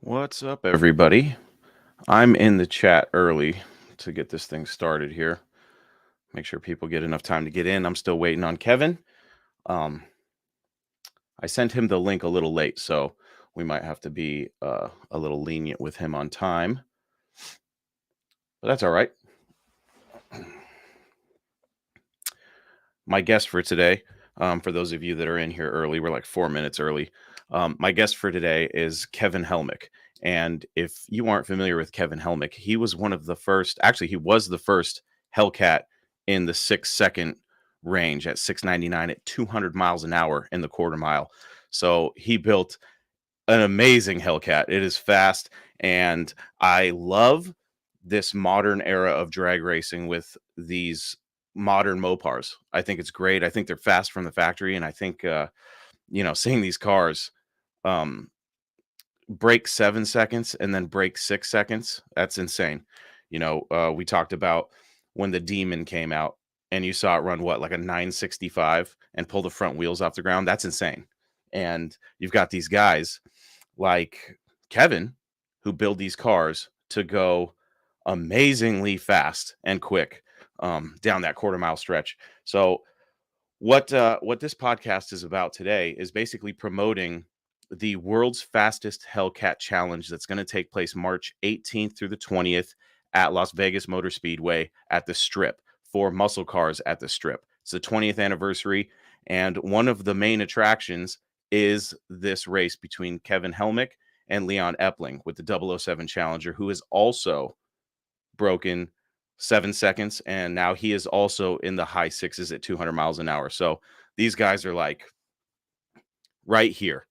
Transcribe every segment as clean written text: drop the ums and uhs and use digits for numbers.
What's up, everybody? I'm in the chat early to get this thing started here. Make sure people get enough time to get in. I'm still waiting on Kevin. I sent him the link a little late, so we might have to be a little lenient with him on time. But that's all right. My guest for today, for those of you that are in here early, we're like 4 minutes early. My guest for today is Kevin Helmick. And if you aren't familiar with Kevin Helmick, he was one of the first, actually, he was the first Hellcat in the 6-second range at 699 at 200 miles an hour in the quarter mile. So he built an amazing Hellcat. It is fast, and I love this modern era of drag racing with these modern Mopars. I think it's great. I think they're fast from the factory, and I think seeing these cars um, break 7 seconds and then break 6 seconds, that's insane. We talked about when the Demon came out, and you saw it run like a 965 and pull the front wheels off the ground. That's insane. And you've got these guys like Kevin who build these cars to go amazingly fast and quick down that quarter mile stretch. So what this podcast is about today is basically promoting the world's fastest Hellcat challenge that's going to take place March 18th through the 20th at Las Vegas Motor Speedway at the Strip for muscle cars at the Strip. It's the 20th anniversary, and one of the main attractions is this race between Kevin Helmick and Leon Epling with the 007 Challenger, who has also broken 7 seconds, and now he is also in the high sixes at 200 miles an hour. So these guys are like right here.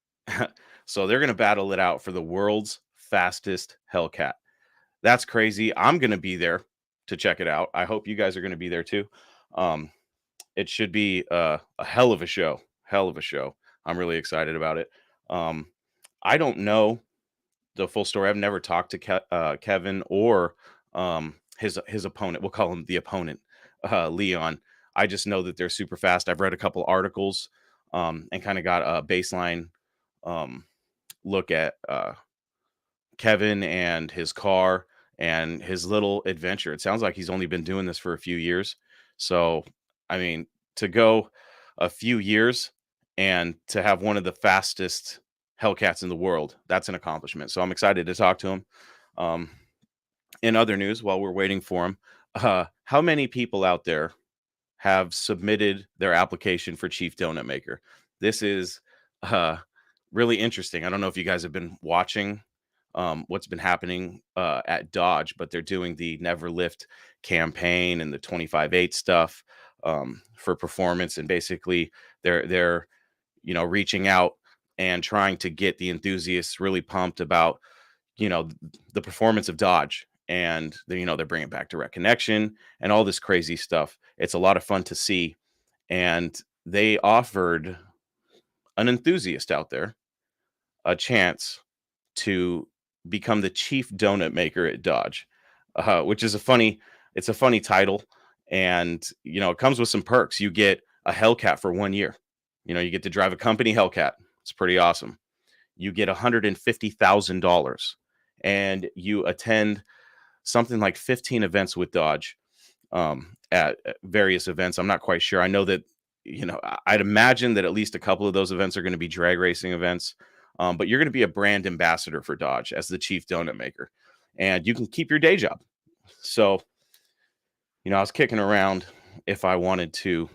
So they're going to battle it out for the world's fastest Hellcat. That's crazy. I'm going to be there to check it out. I hope you guys are going to be there too. It should be a hell of a show. Hell of a show. I'm really excited about it. I don't know the full story. I've never talked to Kevin or his opponent. We'll call him the opponent, Leon. I just know that they're super fast. I've read a couple articles and kind of got a baseline look at Kevin and his car and his little adventure. It sounds like he's only been doing this for a few years. So, I mean, to go a few years and to have one of the fastest Hellcats in the world, that's an accomplishment. So I'm excited to talk to him. In other news, while we're waiting for him, how many people out there have submitted their application for Chief Donut Maker? This is really interesting. I don't know if you guys have been watching what's been happening at Dodge, but they're doing the Never Lift campaign and the 25/8 stuff for performance, and basically they're reaching out and trying to get the enthusiasts really pumped about the performance of Dodge, and they're bringing back direct connection and all this crazy stuff. It's a lot of fun to see, and they offered an enthusiast out there a chance to become the chief donut maker at Dodge, which is a funny title. And, it comes with some perks. You get a Hellcat for 1 year. You get to drive a company Hellcat. It's pretty awesome. You get $150,000 and you attend something like 15 events with Dodge at various events. I'm not quite sure. I know that, I'd imagine that at least a couple of those events are going to be drag racing events. But you're going to be a brand ambassador for Dodge as the chief donut maker, and you can keep your day job. So, I was kicking around if I wanted to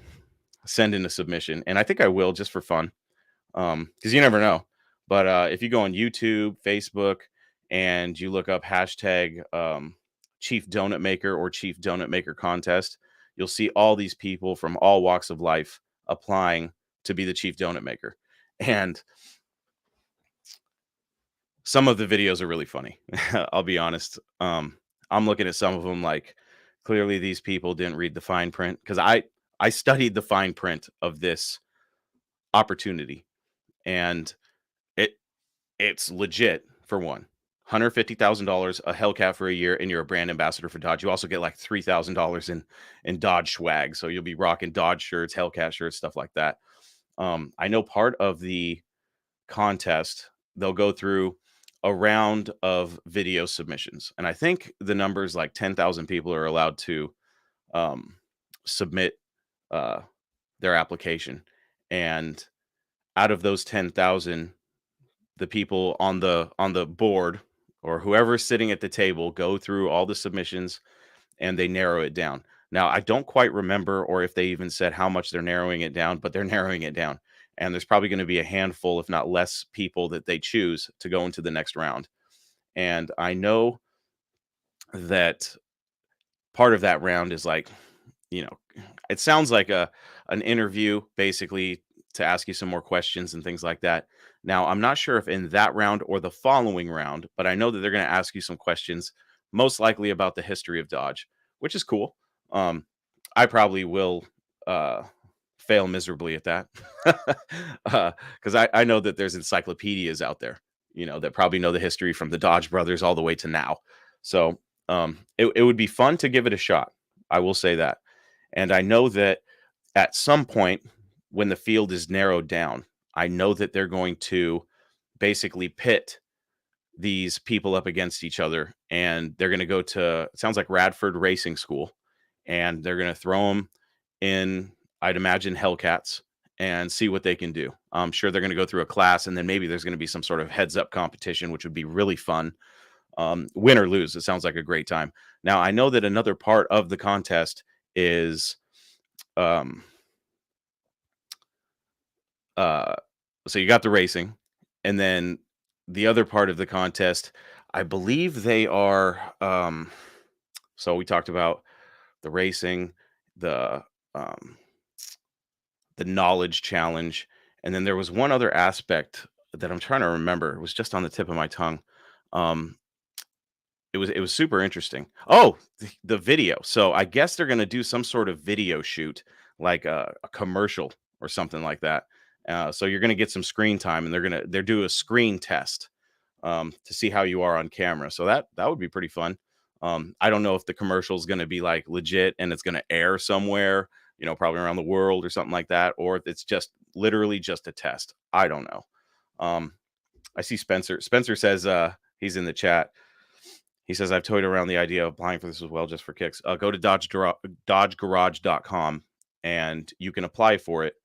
send in a submission, and I think I will just for fun, because you never know. But if you go on YouTube, Facebook, and you look up hashtag chief donut maker or chief donut maker contest, you'll see all these people from all walks of life applying to be the chief donut maker. And some of the videos are really funny. I'll be honest. I'm looking at some of them like clearly these people didn't read the fine print, because I studied the fine print of this opportunity, and it's legit. For one, $150,000, a Hellcat for a year, and you're a brand ambassador for Dodge. You also get like $3,000 in Dodge swag, so you'll be rocking Dodge shirts, Hellcat shirts, stuff like that. I know part of the contest, they'll go through a round of video submissions, and I think the number's like 10,000 people are allowed to um, submit uh, their application, and out of those 10,000, the people on the board or whoever's sitting at the table go through all the submissions and they narrow it down. Now, I don't quite remember or if they even said how much they're narrowing it down, but they're narrowing it down. And there's probably going to be a handful, if not less, people that they choose to go into the next round. And I know that part of that round is like, you know, it sounds like a an interview basically to ask you some more questions and things like that. Now, I'm not sure if in that round or the following round, but I know that they're going to ask you some questions, most likely about the history of Dodge, which is cool. Um, I probably will uh, fail miserably at that because I know that there's encyclopedias out there, that probably know the history from the Dodge brothers all the way to now. So it would be fun to give it a shot. I will say that. And I know that at some point when the field is narrowed down, I know that they're going to basically pit these people up against each other, and they're going to go to, it sounds like Radford Racing School, and they're going to throw them in, I'd imagine, Hellcats and see what they can do. I'm sure they're going to go through a class, and then maybe there's going to be some sort of heads up competition, which would be really fun. Win or lose, it sounds like a great time. Now, I know that another part of the contest is um, uh, so you got the racing, and then the other part of the contest, I believe they are. So we talked about the racing, the um, the knowledge challenge, and then there was one other aspect that I'm trying to remember. It was just on the tip of my tongue. Um, it was super interesting. Oh, the video. So I guess they're gonna do some sort of video shoot, like a commercial or something like that. So you're gonna get some screen time, and they're do a screen test to see how you are on camera. So that would be pretty fun. I don't know if the commercial is gonna be like legit and it's gonna air somewhere, probably around the world or something like that, or if it's just literally just a test. I don't know. Um, I see Spencer. Spencer says he's in the chat. He says, I've toyed around the idea of applying for this as well, just for kicks. Go to dodgegarage.com and you can apply for it,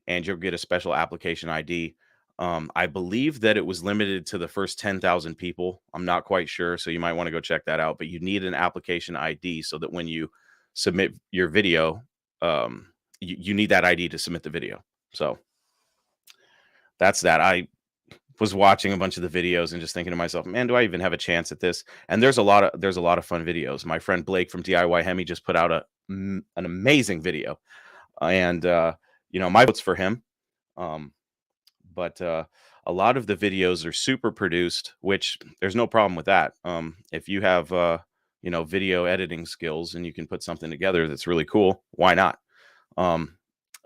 and you'll get a special application ID. I believe that it was limited to the first 10,000 people. I'm not quite sure, so you might want to go check that out. But you need an application ID so that when you submit your video, you need that ID to submit the video. So that's that. I was watching a bunch of the videos and just thinking to myself, man, do I even have a chance at this? And there's a lot of fun videos. My friend Blake from DIY Hemi just put out an amazing video, and my vote's for him. But a lot of the videos are super produced, which there's no problem with that. If you have video editing skills and you can put something together that's really cool, why not? Um,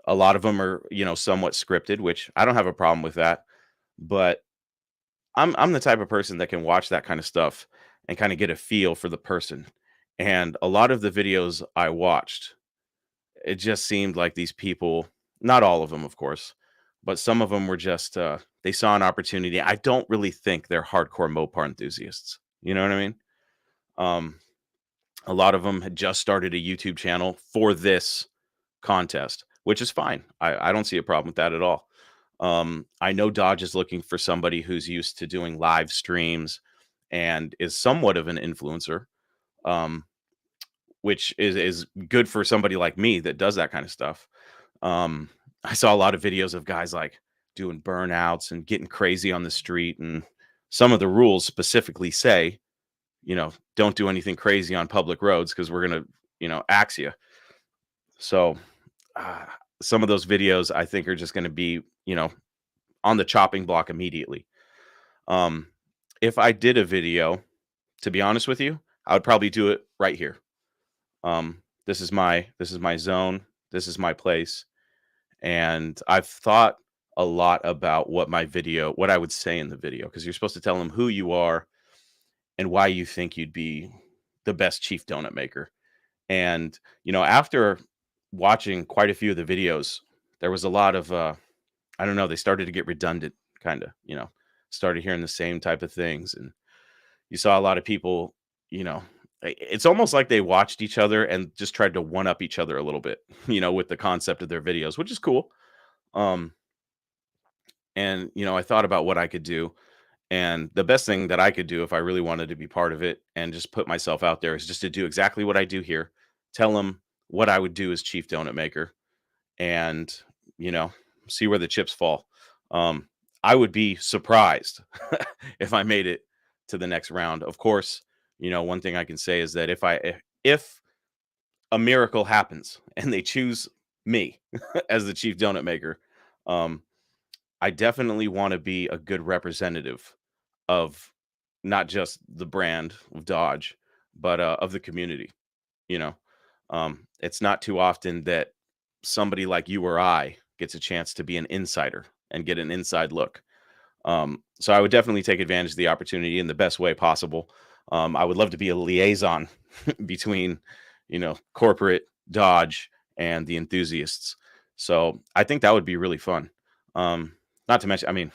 a lot of them are somewhat scripted, which I don't have a problem with that. But I'm the type of person that can watch that kind of stuff and kind of get a feel for the person. And a lot of the videos I watched, it just seemed like these people, not all of them, of course, but some of them were just they saw an opportunity. I don't really think they're hardcore Mopar enthusiasts. You know what I mean? Um, a lot of them had just started a YouTube channel for this contest, which is fine. I don't see a problem with that at all. I know Dodge is looking for somebody who's used to doing live streams and is somewhat of an influencer, um, which is good for somebody like me that does that kind of stuff. I saw a lot of videos of guys like doing burnouts and getting crazy on the street, and some of the rules specifically say, don't do anything crazy on public roads because we're gonna, axe you. So uh, some of those videos I think are just going to be, on the chopping block immediately. Um, if I did a video, to be honest with you, I would probably do it right here. This is my zone. This is my place. And I've thought a lot about what I would say in the video, because you're supposed to tell them who you are and why you think you'd be the best chief donut maker. And, after watching quite a few of the videos, there was a lot of, I don't know, they started to get redundant, kind of, started hearing the same type of things, and you saw a lot of people, you know, it's almost like they watched each other and just tried to one up each other a little bit, with the concept of their videos, which is cool. Um, and I thought about what I could do, and the best thing that I could do if I really wanted to be part of it and just put myself out there is just to do exactly what I do here. Tell them what I would do as chief donut maker, and you know, see where the chips fall. Um, I would be surprised if I made it to the next round. Of course, one thing I can say is that if a miracle happens and they choose me as the chief donut maker, um, I definitely want to be a good representative of not just the brand of Dodge, but of the community. You know, it's not too often that somebody like you or I gets a chance to be an insider and get an inside look. So I would definitely take advantage of the opportunity in the best way possible. I would love to be a liaison between, corporate Dodge and the enthusiasts. So I think that would be really fun. Not to mention, I mean,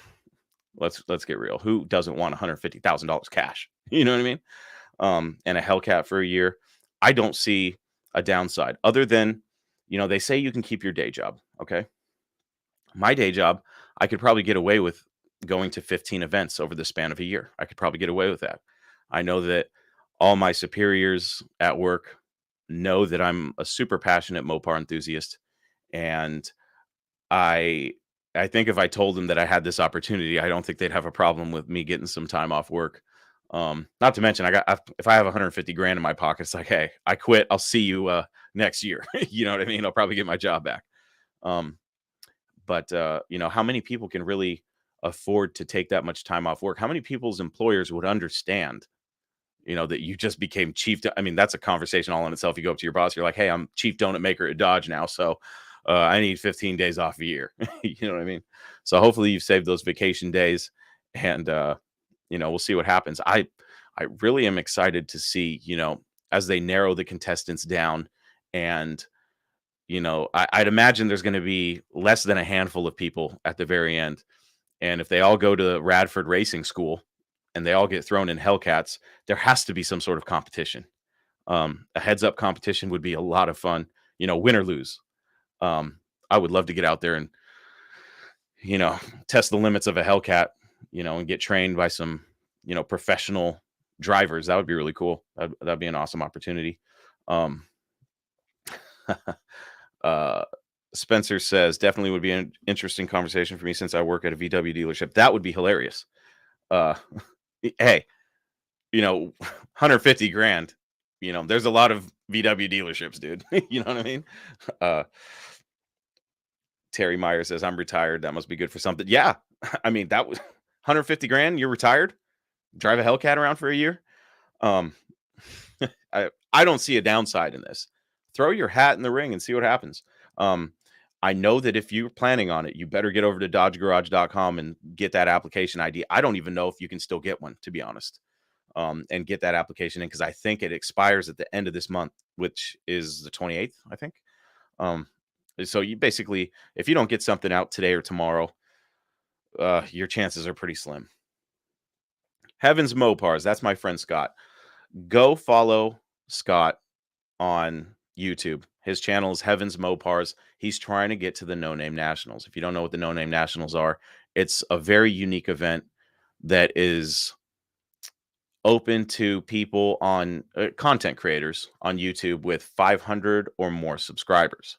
let's get real. Who doesn't want $150,000 cash? You know what I mean? And a Hellcat for a year. I don't see a downside other than, they say you can keep your day job. Okay. My day job, I could probably get away with going to 15 events over the span of a year. I could probably get away with that. I know that all my superiors at work know that I'm a super passionate Mopar enthusiast, and I I think if I told them that I had this opportunity, I don't think they'd have a problem with me getting some time off work. Not to mention, if I have 150 grand in my pocket, it's like, hey, I quit. I'll see you next year. You know what I mean? I'll probably get my job back. Um, but how many people can really afford to take that much time off work? How many people's employers would understand, that you just became I mean, that's a conversation all in itself. You go up to your boss, you're like, hey, I'm chief donut maker at Dodge now, so I need 15 days off a year. You know what I mean? So hopefully you've saved those vacation days, and we'll see what happens. I really am excited to see, as they narrow the contestants down, and I'd imagine there's going to be less than a handful of people at the very end. And if they all go to Radford Racing School and they all get thrown in Hellcats, there has to be some sort of competition. A heads up competition would be a lot of fun, win or lose. I would love to get out there and, test the limits of a Hellcat, and get trained by some, professional drivers. That would be really cool. That'd be an awesome opportunity. Um, uh, Spencer says definitely would be an interesting conversation for me since I work at a VW dealership. That would be hilarious. Uh, hey, 150 grand. There's a lot of VW dealerships, dude. You know what I mean? Uh, Terry Meyer says, I'm retired. That must be good for something. Yeah. I mean, that was 150 grand. You're retired. Drive a Hellcat around for a year. Um, I don't see a downside in this. Throw your hat in the ring and see what happens. I know that if you're planning on it, you better get over to dodgegarage.com and get that application ID. I don't even know if you can still get one, to be honest, and get that application in, because I think it expires at the end of this month, which is the 28th, I think. So you basically, if you don't get something out today or tomorrow, your chances are pretty slim. Heavens Mopars, that's my friend Scott. Go follow Scott on YouTube. His channel is Heavens Mopars. He's trying to get to the No Name Nationals. If you don't know what the No Name Nationals are, it's a very unique event that is open to people on content creators on YouTube with 500 or more subscribers.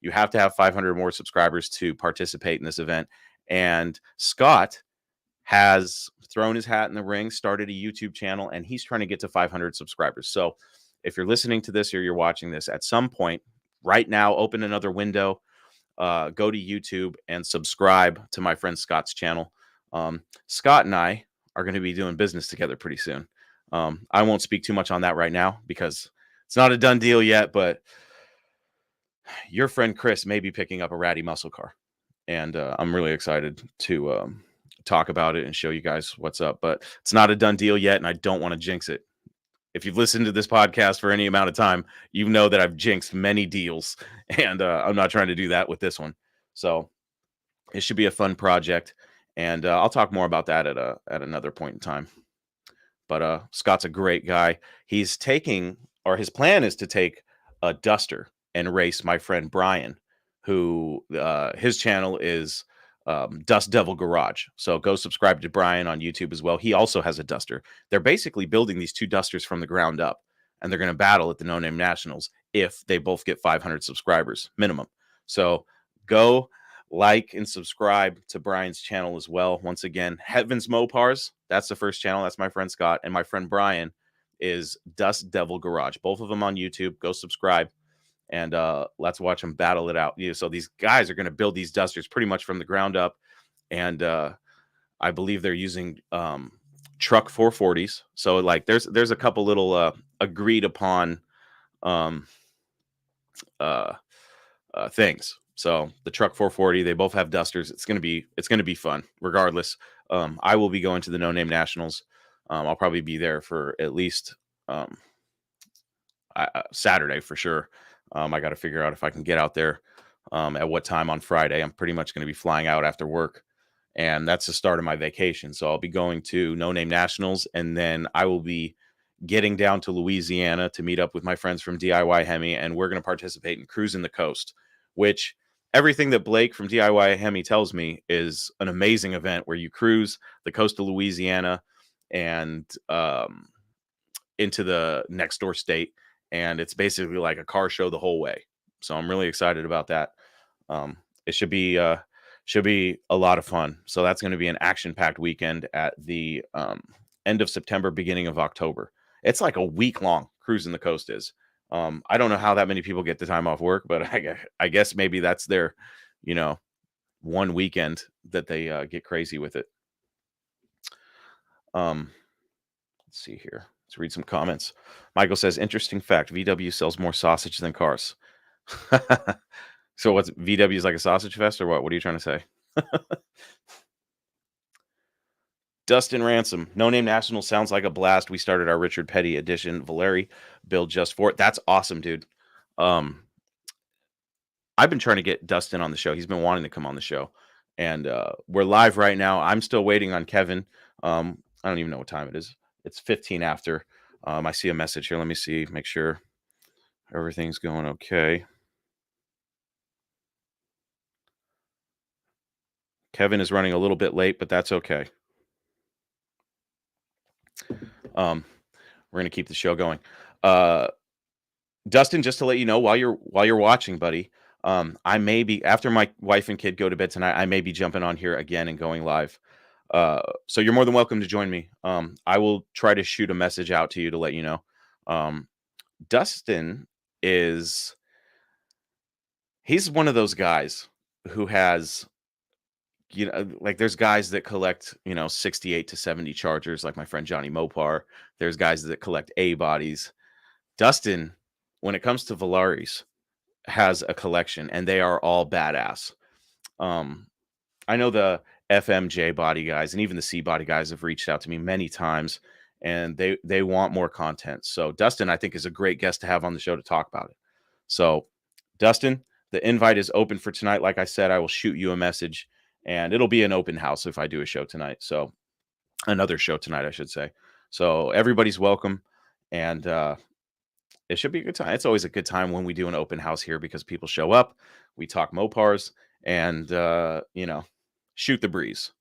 You have to have 500 or more subscribers to participate in this event. And Scott has thrown his hat in the ring, started a YouTube channel, and he's trying to get to 500 subscribers. So if you're listening to this or you're watching this at some point right now, open another window, go to YouTube and subscribe to my friend Scott's channel. Scott and I are going to be doing business together pretty soon. I won't speak too much on that right now because it's not a done deal yet, but your friend Chris may be picking up a ratty muscle car, and I'm really excited to talk about it and show you guys what's up. But it's not a done deal yet, and I don't want to jinx it. If you've listened to this podcast for any amount of time, you know that I've jinxed many deals, and I'm not trying to do that with this one. So it should be a fun project. And I'll talk more about that at another point in time. But Scott's a great guy. He's taking, or his plan is to take a Duster and race my friend Brian, who his channel is Dust Devil Garage. So go subscribe to Brian on YouTube as well. He also has a Duster. They're basically building these two Dusters from the ground up, and they're going to battle at the No Name Nationals if they both get 500 subscribers minimum. So go like and subscribe to Brian's channel as well. Once again, Heaven's Mopars, that's the first channel. That's my friend Scott. And my friend Brian is Dust Devil Garage. Both of them on YouTube. Go subscribe and let's watch them battle it out. So these guys are going to build these Dusters pretty much from the ground up. And I believe they're using truck 440s. So like there's a couple little agreed upon things. So the truck 440, they both have Dusters. It's gonna be fun regardless. I will be going to the No Name Nationals. I'll probably be there for at least Saturday for sure. I got to figure out if I can get out there at what time on Friday. I'm pretty much going to be flying out after work, and that's the start of my vacation. So I'll be going to No Name Nationals, and then I will be getting down to Louisiana to meet up with my friends from DIY Hemi, and we're going to participate in Cruising the Coast, which everything that Blake from DIY Hemi tells me is an amazing event where you cruise the coast of Louisiana and into the next door state. And it's basically like a car show the whole way. So I'm really excited about that. It should be a lot of fun. So that's going to be an action-packed weekend at the end of September, beginning of October. It's like a week long. Cruising the Coast is. I don't know how that many people get the time off work, but I guess maybe that's their, one weekend that they get crazy with it. Let's see here. Let's read some comments. Michael says, interesting fact, VW sells more sausage than cars. So what's VW is like a sausage fest or what? What are you trying to say? Dustin Ransom, No Name National sounds like a blast. We started our Richard Petty edition Valeri build just for it. That's awesome, dude. I've been trying to get Dustin on the show. He's been wanting to come on the show, and we're live right now. I'm still waiting on Kevin. I don't even know what time it is. It's 15 after. I see a message here. Let me see, make sure everything's going okay. Kevin is running a little bit late, but that's okay. We're going to keep the show going. Dustin, just to let you know, while you're watching, buddy, I may be, after my wife and kid go to bed tonight, I may be jumping on here again and going live. So you're more than welcome to join me. I will try to shoot a message out to you to let you know. Dustin he's one of those guys who has, like there's guys that collect, 68 to 70 Chargers, like my friend Johnny Mopar. There's guys that collect A bodies. Dustin, when it comes to Valaris, has a collection, and they are all badass. I know the FMJ body guys and even the C body guys have reached out to me many times, and they want more content. So Dustin, I think, is a great guest to have on the show to talk about it. So Dustin, the invite is open for tonight. Like I said, I will shoot you a message, and it'll be an open house if I do a show tonight. So another show tonight, I should say. So everybody's welcome, and it should be a good time. It's always a good time when we do an open house here because people show up, we talk Mopars, and shoot the breeze.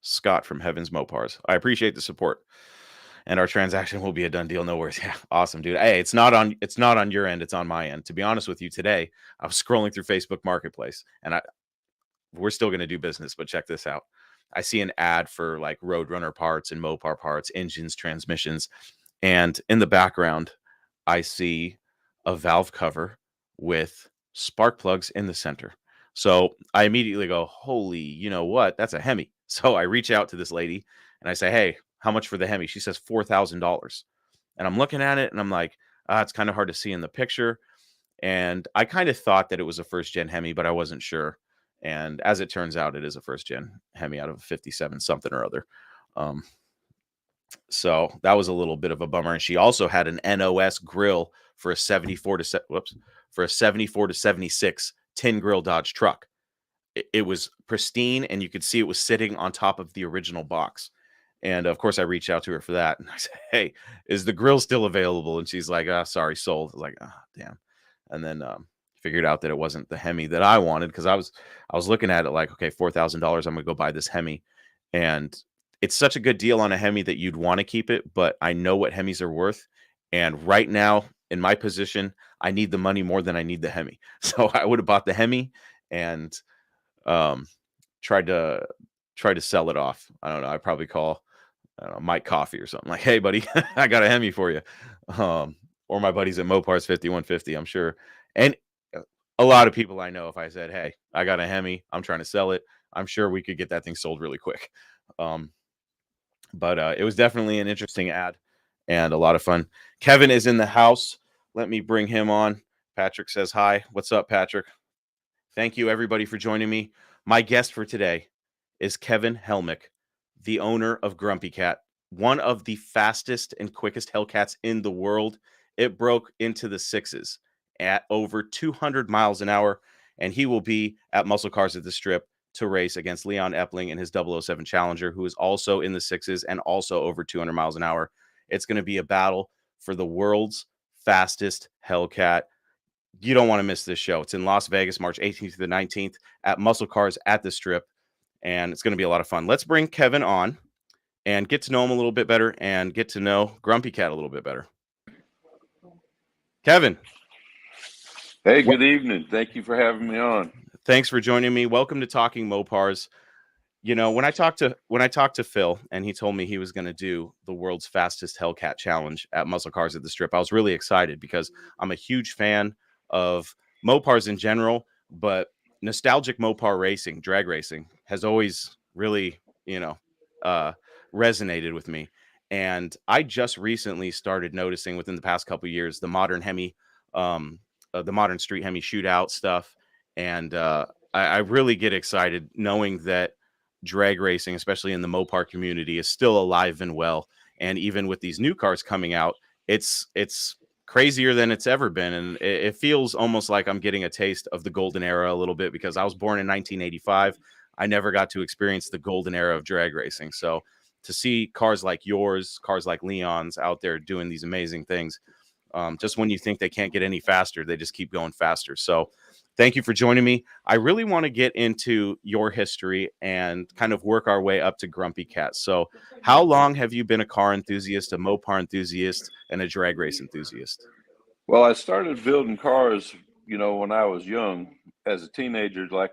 Scott from Heaven's Mopars. I appreciate the support, and our transaction will be a done deal. No worries. Yeah, awesome, dude. Hey, it's not on your end. It's on my end. To be honest with you, today I was scrolling through Facebook Marketplace, and we're still going to do business, but check this out. I see an ad for like Roadrunner parts and Mopar parts, engines, transmissions, and in the background, I see a valve cover with spark plugs in the center. So I immediately go, holy, you know what? That's a Hemi. So I reach out to this lady and I say, hey, how much for the Hemi? She says $4,000. And I'm looking at it and I'm like, it's kind of hard to see in the picture. And I kind of thought that it was a first gen Hemi, but I wasn't sure. And as it turns out, it is a first gen Hemi out of a 57 something or other. So that was a little bit of a bummer. And she also had an NOS grill for a 74 to 76 tin grill Dodge truck. it was pristine, and you could see it was sitting on top of the original box. And of course, I reached out to her for that, and I said, "Hey, is the grill still available?" And she's like, "Ah, sorry, sold." I was like, "Ah, damn." And then figured out that it wasn't the Hemi that I wanted, because I was looking at it like, okay, $4,000, I'm gonna go buy this Hemi, and it's such a good deal on a Hemi that you'd want to keep it, but I know what Hemis are worth, and right now in my position, I need the money more than I need the Hemi. So I would have bought the Hemi and um, tried to sell it off. I don't know. I'd probably call, I don't know, Mike Coffee or something like, "Hey, buddy, I got a Hemi for you." Or my buddies at Mopars 5150. I'm sure, and a lot of people I know, if I said, "Hey, I got a Hemi, I'm trying to sell it," I'm sure we could get that thing sold really quick. Um, but it was definitely an interesting ad and a lot of fun. Kevin is in the house. Let me bring him on. Patrick says hi. What's up, Patrick? Thank you, everybody, for joining me. My guest for today is Kevin Helmick, the owner of GRMPYCAT, one of the fastest and quickest Hellcats in the world. It broke into the sixes at over 200 miles an hour, and he will be at Muscle Cars at the Strip to race against Leon Epling and his 007 Challenger, who is also in the sixes and also over 200 miles an hour. It's going to be a battle for the world's fastest Hellcat. You don't want to miss this show. It's in Las Vegas, March 18th to the 19th at Muscle Cars at the Strip, and it's going to be a lot of fun. Let's bring Kevin on and get to know him a little bit better and get to know GRMPYCAT a little bit better. Kevin. Hey, good evening. Thank you for having me on. Thanks for joining me. Welcome to Talking Mopars. You know, when I talked to Phil and he told me he was going to do the world's fastest Hellcat challenge at Muscle Cars at the Strip, I was really excited because I'm a huge fan of Mopars in general, but nostalgic Mopar racing, drag racing, has always really, uh, resonated with me. And I just recently started noticing within the past couple of years the modern Hemi, the modern street Hemi shootout stuff, and I really get excited knowing that drag racing, especially in the Mopar community, is still alive and well. And even with these new cars coming out, it's crazier than it's ever been. And it feels almost like I'm getting a taste of the golden era a little bit, because I was born in 1985. I never got to experience the golden era of drag racing. So to see cars like yours, cars like Leon's out there doing these amazing things, just when you think they can't get any faster, they just keep going faster. So thank you for joining me. I really want to get into your history and kind of work our way up to GRMPYCAT. So how long have you been a car enthusiast, a Mopar enthusiast, and a drag race enthusiast? Well, I started building cars, when I was young, as a teenager, like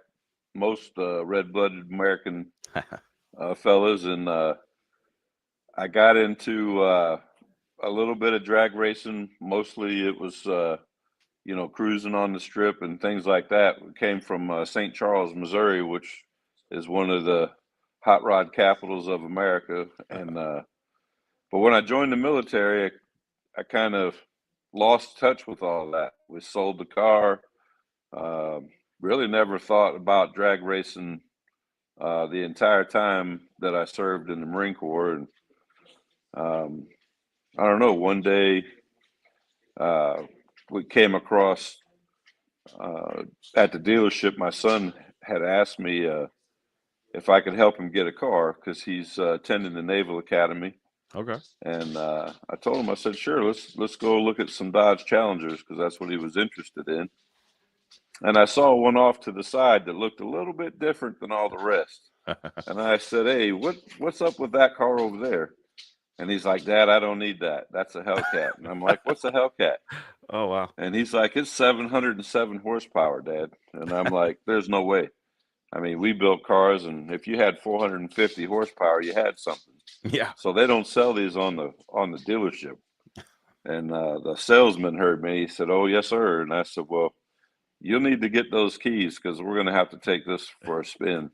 most red-blooded American fellas, and I got into a little bit of drag racing. Mostly it was, cruising on the strip and things like that. We came from St. Charles, Missouri, which is one of the hot rod capitals of America. And but when I joined the military, I kind of lost touch with all that. We sold the car. Uh, really never thought about drag racing the entire time that I served in the Marine Corps. And um, I don't know, one day uh, we came across at the dealership, my son had asked me if I could help him get a car because he's attending the Naval Academy. Okay. And I told him, I said, sure, let's go look at some Dodge Challengers because that's what he was interested in. And I saw one off to the side that looked a little bit different than all the rest. And I said, hey, what's up with that car over there? And he's like, Dad, I don't need that. That's a Hellcat. And I'm like, what's a Hellcat? Oh, wow. And he's like, it's 707 horsepower, Dad. And I'm like, there's no way. I mean, we built cars, and if you had 450 horsepower, you had something. Yeah. So they don't sell these on the dealership. And the salesman heard me. He said, oh, yes, sir. And I said, well, you'll need to get those keys because we're going to have to take this for a spin.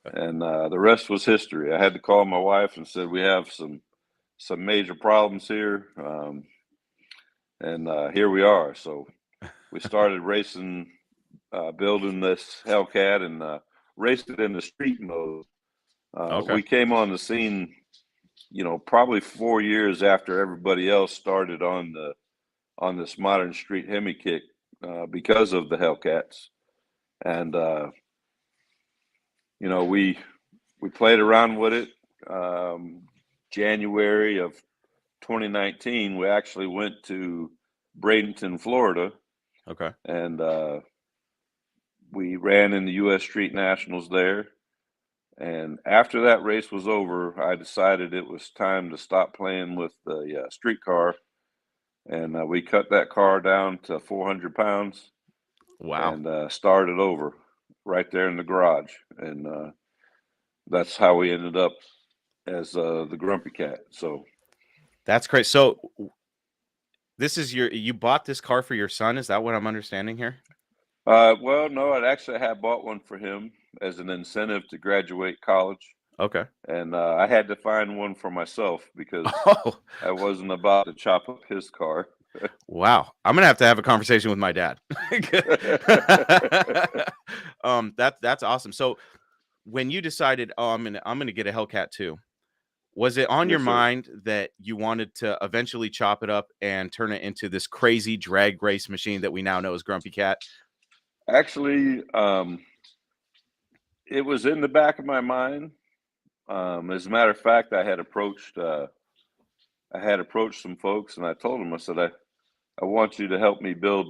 And the rest was history. I had to call my wife and said, we have some major problems here. And here we are. So we started racing, building this Hellcat and raced it in the street mode. Okay. We came on the scene, probably 4 years after everybody else started on this modern street Hemi kick because of the Hellcats. And we played around with it. January of 2019, we actually went to Bradenton, Florida, Okay. and we ran in the U.S. Street Nationals there. And after that race was over, I decided it was time to stop playing with the street car, and we cut that car down to 400 pounds Wow. and started over right there in the garage. And that's how we ended up as the Grumpy Cat. So That's great. So this is you bought this car for your son? Is that what I'm understanding here? well, no, I actually had bought one for him as an incentive to graduate college. Okay. And I had to find one for myself because Oh, I wasn't about to chop up his car. wow. I'm gonna have to have a conversation with my dad. That's awesome. So when you decided, oh, I'm gonna get a Hellcat too, was it on your Yes, sir. mind that you wanted to eventually chop it up and turn it into this crazy drag race machine that we now know as Grumpy Cat? Actually, it was in the back of my mind. As a matter of fact, I had approached some folks, and I told them, I said, I want you to help me build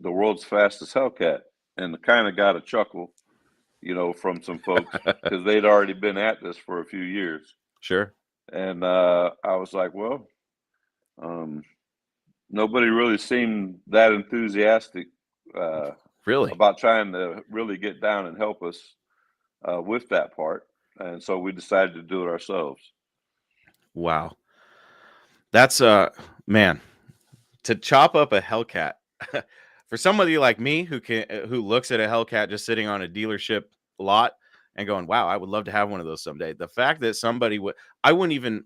the world's fastest Hellcat, and kind of got a chuckle, from some folks because they'd already been at this for a few years, Sure. and I was like, well, um, nobody really seemed that enthusiastic uh, Really? about trying to really get down and help us with that part, and so we decided to do it ourselves. Wow. That's man, to chop up a Hellcat. For somebody like me who looks at a Hellcat just sitting on a dealership lot and going, "Wow, I would love to have one of those someday." The fact that somebody would I wouldn't even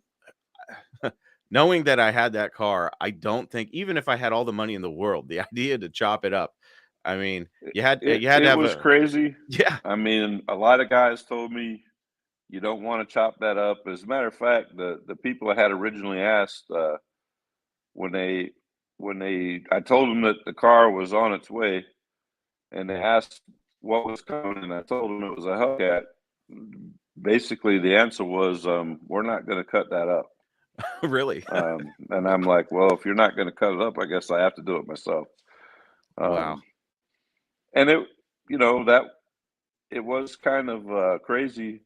knowing that I had that car, I don't think even if I had all the money in the world, the idea to chop it up. I mean, It, you had to it have was a crazy. yeah. I mean, a lot of guys told me you don't want to chop that up. As a matter of fact, the people I had originally asked when they I told them that the car was on its way, and they asked what was coming, and I told them it was a Hellcat. Basically, the answer was, "We're not going to cut that up." Really? And I'm like, "Well, if you're not going to cut it up, I guess I have to do it myself." Wow. Um, and that it was kind of crazy.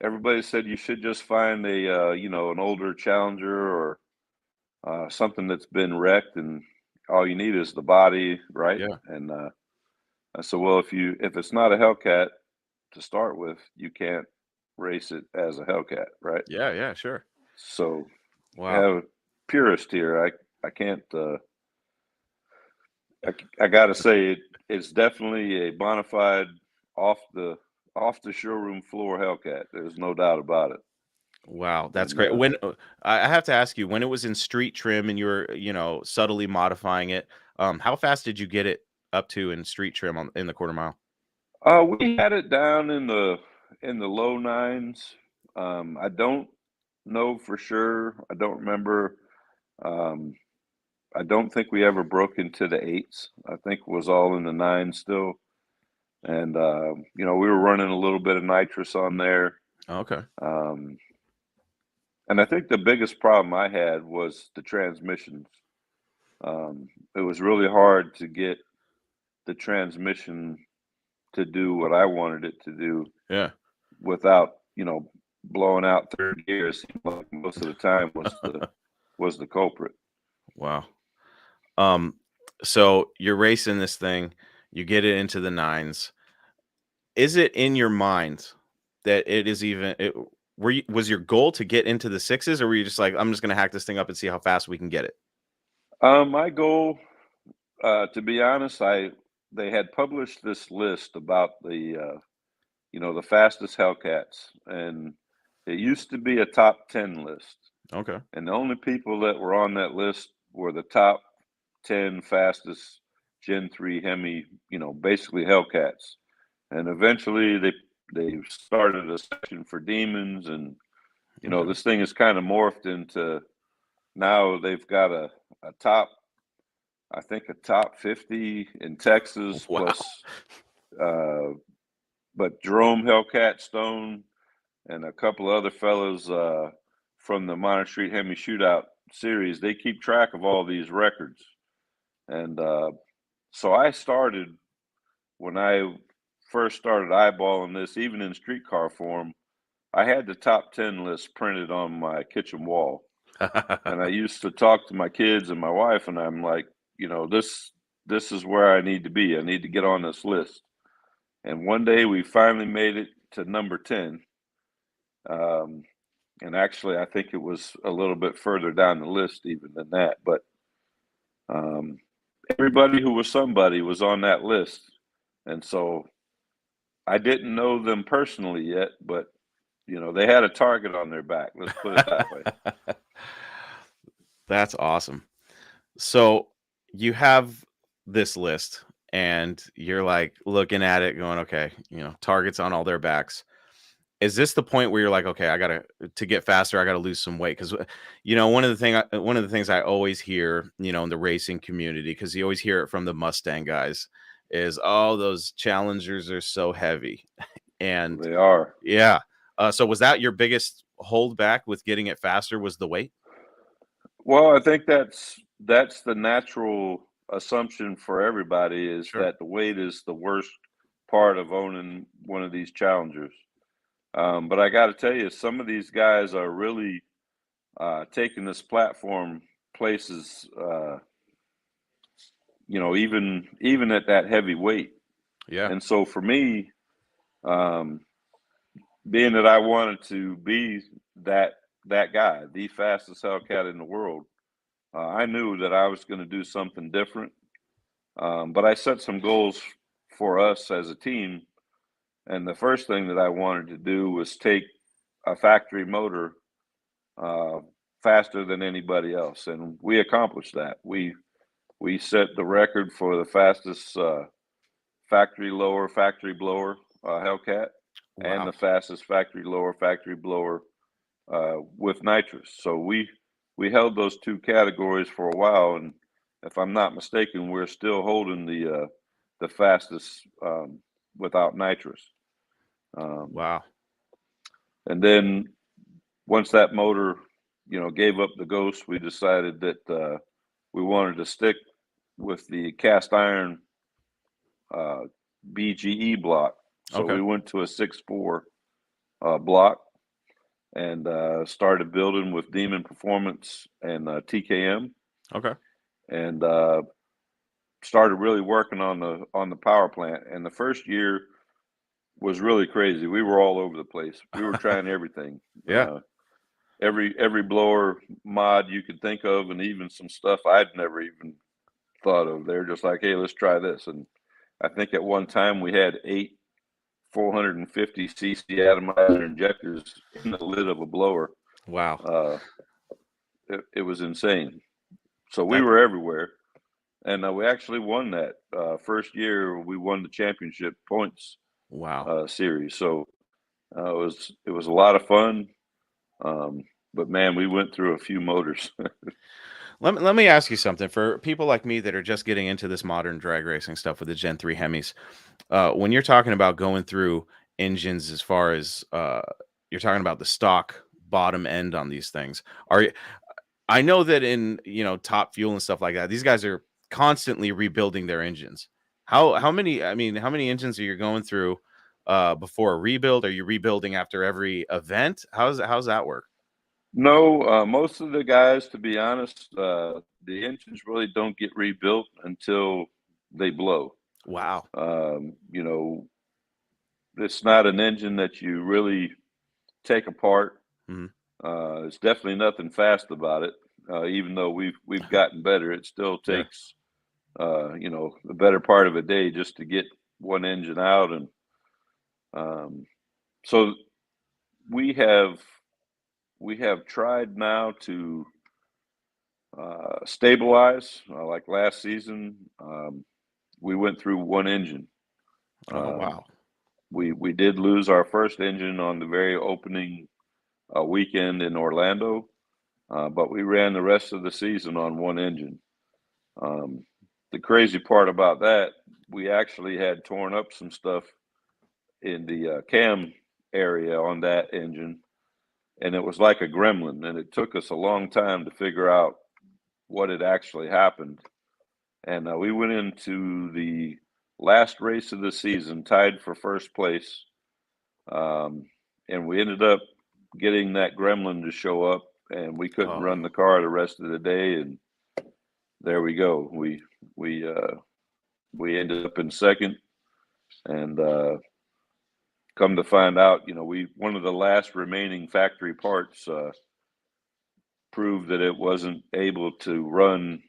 Everybody said you should just find an older Challenger or something that's been wrecked, and all you need is the body, right? Yeah. And I said, well, if it's not a Hellcat to start with, you can't race it as a Hellcat, right? Yeah, yeah, sure. So I Wow. have a purist here. I can't. I gotta say it's definitely a bona fide off the off the showroom floor Hellcat. There's no doubt about it. Wow, that's And great. When I have to ask you, when it was in street trim and you were, subtly modifying it, how fast did you get it up to in street trim in the quarter mile? we had it down in the low nines. I don't know for sure. I don't remember. Um, I don't think we ever broke into the eights. I think it was all in the nines still. And we were running a little bit of nitrous on there. Okay. Um, and I think the biggest problem I had was the transmissions. It was really hard to get the transmission to do what I wanted it to do Yeah. without, blowing out third gear. It seemed like most of the time was the culprit. Wow. Um, so you're racing this thing, you get it into the nines. Is it in your mind that it is even it, was your goal to get into the sixes, or were you just like, I'm just gonna hack this thing up and see how fast we can get it? My goal, to be honest, they had published this list about the fastest Hellcats, and it used to be a top 10 list, Okay. and the only people that were on that list were the top 10 fastest Gen 3 Hemi, basically Hellcats. And eventually they started a section for demons, and Okay. this thing is kind of morphed into now they've got a top, I think a top 50 in Texas, Wow. plus uh, but Jerome Hellcat Stone and a couple of other fellows from the Minor Street Hemi Shootout series, they keep track of all these records. And so I started, when I first started eyeballing this, even in streetcar form, I had the top 10 list printed on my kitchen wall. And I used to talk to my kids and my wife, and I'm like, this is where I need to be. I need to get on this list. And one day we finally made it to number 10. And actually, I think it was a little bit further down the list even than that. But everybody who was somebody was on that list. And so I didn't know them personally yet, but, they had a target on their back. Let's put it that way. That's awesome. So you have this list and you're like looking at it going, okay, targets on all their backs. Is this the point where you're like, okay, to get faster, I gotta lose some weight? Because one of the things I always hear, in the racing community, because you always hear it from the Mustang guys, is, oh, those Challengers are so heavy. And they are. Yeah. So was that your biggest holdback with getting it faster, was the weight? Well, I think that's the natural assumption for everybody, is Sure. that the weight is the worst part of owning one of these Challengers. But I got to tell you, some of these guys are really taking this platform places, even at that heavy weight. Yeah. And so for me, being that I wanted to be that guy, the fastest Hellcat in the world, I knew that I was going to do something different. But I set some goals for us as a team. And the first thing that I wanted to do was take a factory motor faster than anybody else. And we accomplished that. We set the record for the fastest factory lower, factory blower Hellcat, and Wow. the fastest factory lower, factory blower with nitrous. So we held those two categories for a while, and if I'm not mistaken, we're still holding the fastest without nitrous. Wow. And then once that motor, gave up the ghost, we decided that we wanted to stick with the cast iron BGE block. So Okay. we went to a 6.4 block and started building with Demon Performance and TKM. Okay. And started really working on the power plant. And the first year was really crazy. We were all over the place. We were trying everything. Yeah. Every blower mod you could think of, and even some stuff I'd never even thought of. They're just like, hey, let's try this. And I think at one time we had 8 450 cc atomizer injectors in the lid of a blower. Wow. It was insane. So we were everywhere. And we actually won that first year. We won the championship points series. So it was a lot of fun. But man, we went through a few motors. Let me ask you something. For people like me that are just getting into this modern drag racing stuff with the Gen 3 Hemis, when you're talking about going through engines, as far as you're talking about the stock bottom end on these things, I know that in Top Fuel and stuff like that, these guys are constantly rebuilding their engines. How many engines are you going through before a rebuild? Are you rebuilding after every event? How's that work? No, most of the guys, to be honest, the engines really don't get rebuilt until they blow. Wow. It's not an engine that you really take apart. Mm-hmm. It's definitely nothing fast about it. Even though we've gotten better, it still takes the better part of a day just to get one engine out. And so we have tried now to stabilize. Like last season, we went through one engine. Oh, wow. We did lose our first engine on the very opening weekend in Orlando, but we ran the rest of the season on one engine. The crazy part about that, we actually had torn up some stuff in the cam area on that engine, and it was like a gremlin. And it took us a long time to figure out what had actually happened. And we went into the last race of the season tied for first place, and we ended up getting that gremlin to show up, and we couldn't run the car the rest of the day. And there we go. We ended up in second, and come to find out, one of the last remaining factory parts proved that it wasn't able to run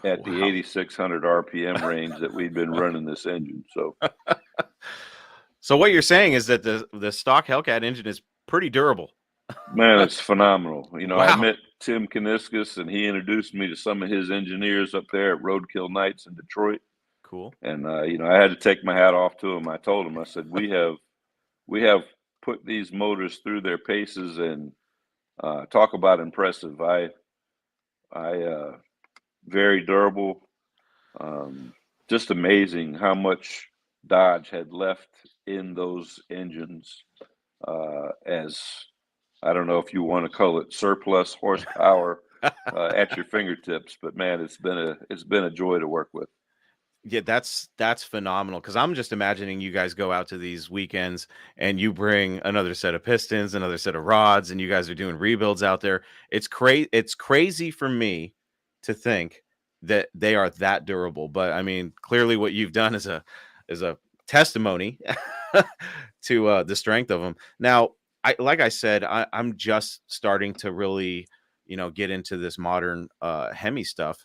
at the 8,600 RPM range that we'd been running this engine. So what you're saying is that the stock Hellcat engine is pretty durable. Man, it's phenomenal. Wow. I met Tim Kaniskas, and he introduced me to some of his engineers up there at Roadkill Nights in Detroit. Cool. And I had to take my hat off to him. I told him, I said, we have put these motors through their paces, and talk about impressive. I very durable. Just amazing how much Dodge had left in those engines, as, I don't know if you want to call it surplus horsepower at your fingertips, but man, it's been a joy to work with. Yeah, that's phenomenal, because I'm just imagining you guys go out to these weekends and you bring another set of pistons, another set of rods, and you guys are doing rebuilds out there. It's crazy for me to think that they are that durable. But I mean, clearly what you've done is a testimony to the strength of them. Now, like I said, I'm just starting to really, get into this modern Hemi stuff.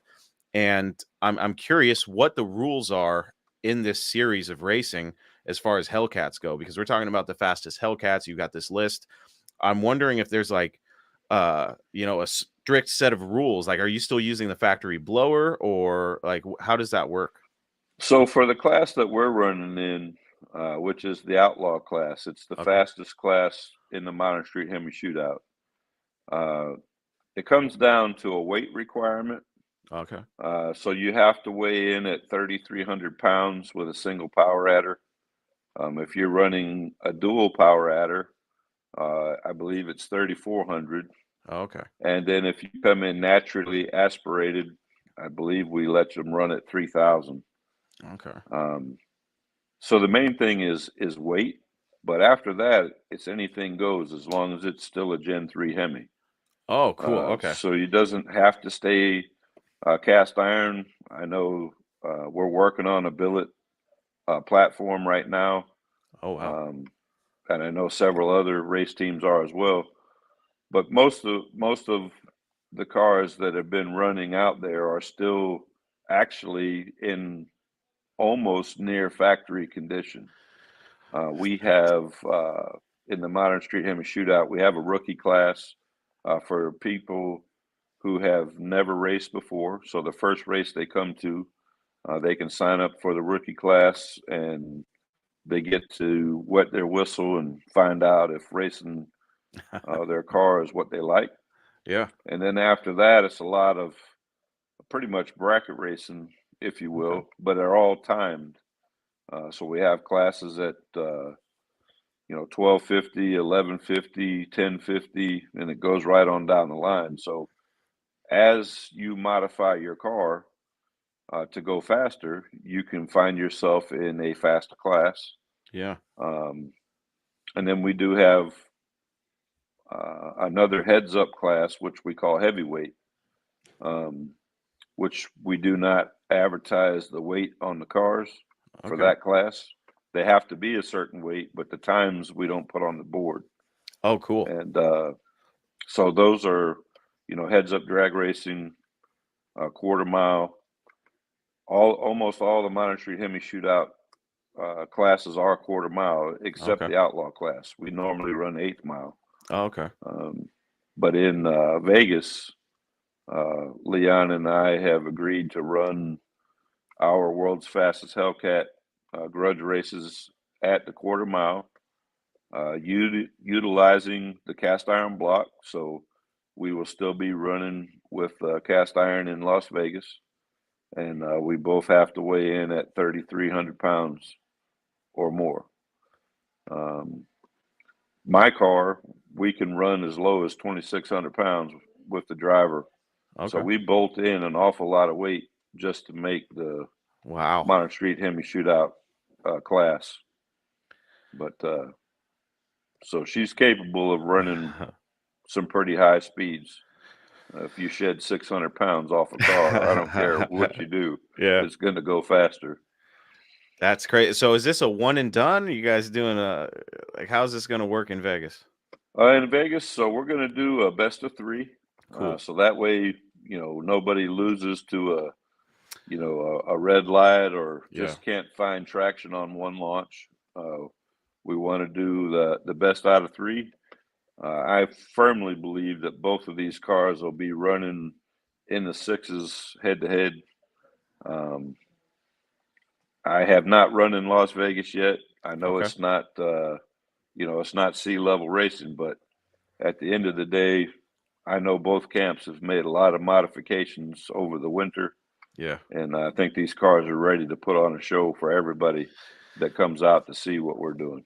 And I'm curious what the rules are in this series of racing as far as Hellcats go, because we're talking about the fastest Hellcats. You've got this list. I'm wondering if there's like, a strict set of rules. Like, are you still using the factory blower, or like, how does that work? So for the class that we're running in, which is the Outlaw class, it's the fastest class in the Modern Street Hemi Shootout. It comes down to a weight requirement. Okay. So you have to weigh in at 3,300 pounds with a single power adder. If you're running a dual power adder, I believe it's 3,400. Okay. And then if you come in naturally aspirated, I believe we let them run at 3,000. Okay. So the main thing is weight, but after that, it's anything goes as long as it's still a Gen 3 Hemi. Oh, cool. Okay. So it doesn't have to stay cast iron. I know we're working on a billet platform right now. Oh, wow. And I know several other race teams are as well. But most of the cars that have been running out there are still actually in almost near factory condition. We have in the Modern Street Hemi Shootout, we have a rookie class for people who have never raced before. So the first race they come to, they can sign up for the rookie class, and they get to wet their whistle and find out if racing their car is what they like. Yeah. And then after that, it's a lot of pretty much bracket racing, if you will, but they're all timed. So we have classes at 1250, 1150, 1050, and it goes right on down the line. So as you modify your car to go faster, you can find yourself in a faster class. Yeah. And then we do have another heads up class, which we call heavyweight, which we do not advertise the weight on the cars for that class. They have to be a certain weight, but the times we don't put on the board. Oh, cool. And so those are, heads up drag racing, quarter mile. Almost all the Modern Street Hemi Shootout classes are quarter mile, except the Outlaw class. We normally run 8th mile. Oh, okay. But in Vegas, Leon and I have agreed to run our world's fastest Hellcat grudge races at the quarter mile, utilizing the cast iron block. So we will still be running with cast iron in Las Vegas, and we both have to weigh in at 3,300 pounds or more. Um, my car, we can run as low as 2,600 pounds with the driver. So Okay. we bolt in an awful lot of weight just to make the Wow. Modern Street Hemi Shootout class. But so she's capable of running some pretty high speeds. If you shed 600 pounds off a car, I don't care what you do, Yeah. it's going to go faster. That's crazy. So is this a one and done? Are you guys doing like how's this gonna work in Vegas? In Vegas, so we're going to do a best of three. Cool. So that way, nobody loses to a red light or Yeah. just can't find traction on one launch. We want to do the best out of three. I firmly believe that both of these cars will be running in the sixes head to head. I have not run in Las Vegas yet. I know Okay. it's not, it's not sea level racing, but at the end of the day, I know both camps have made a lot of modifications over the winter, Yeah. and I think these cars are ready to put on a show for everybody that comes out to see what we're doing.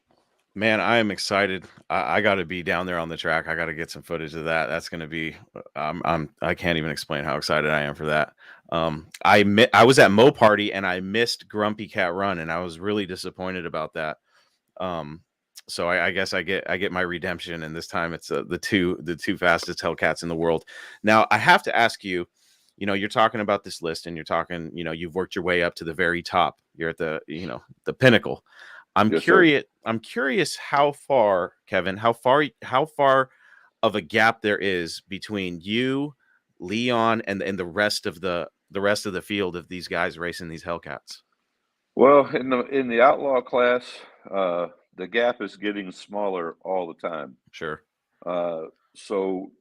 Man, I am excited. I got to be down there on the track. I got to get some footage of that. That's going to be. I can't even explain how excited I am for that. I was at Mo Party and I missed Grumpy Cat Run, and I was really disappointed about that. Um, so I guess I get my redemption, and this time it's the two fastest Hellcats in the world. Now I have to ask you. You're talking about this list, and you're talking. You've worked your way up to the very top. You're at the pinnacle. Yes, sir. I'm curious how far, Kevin, how far of a gap there is between you, Leon, and the rest of the field of these guys racing these Hellcats. Well, in the outlaw class, the gap is getting smaller all the time. Sure. Uh, so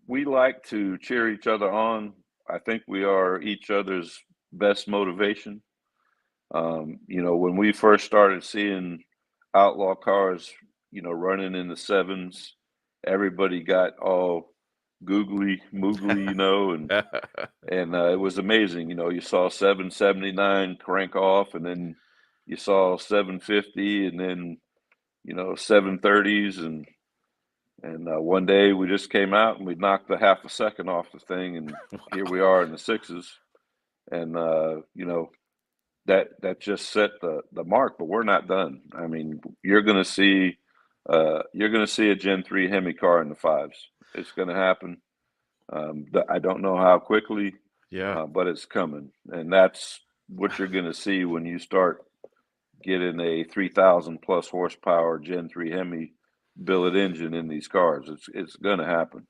we like to cheer each other on. I think we are each other's best motivation. When we first started seeing outlaw cars, running in the sevens, everybody got all googly moogly, and it was amazing. You saw 779 crank off, and then you saw 750, and then 730s, and one day we just came out and we knocked the half a second off the thing, and here we are in the sixes, and that just set the mark. But we're not done. I mean, you're gonna see a Gen 3 Hemi car in the fives. It's gonna happen. I don't know how quickly, Yeah. but it's coming, and that's what you're gonna see when you start getting a 3,000 plus horsepower Gen 3 Hemi billet engine in these cars. It's gonna happen.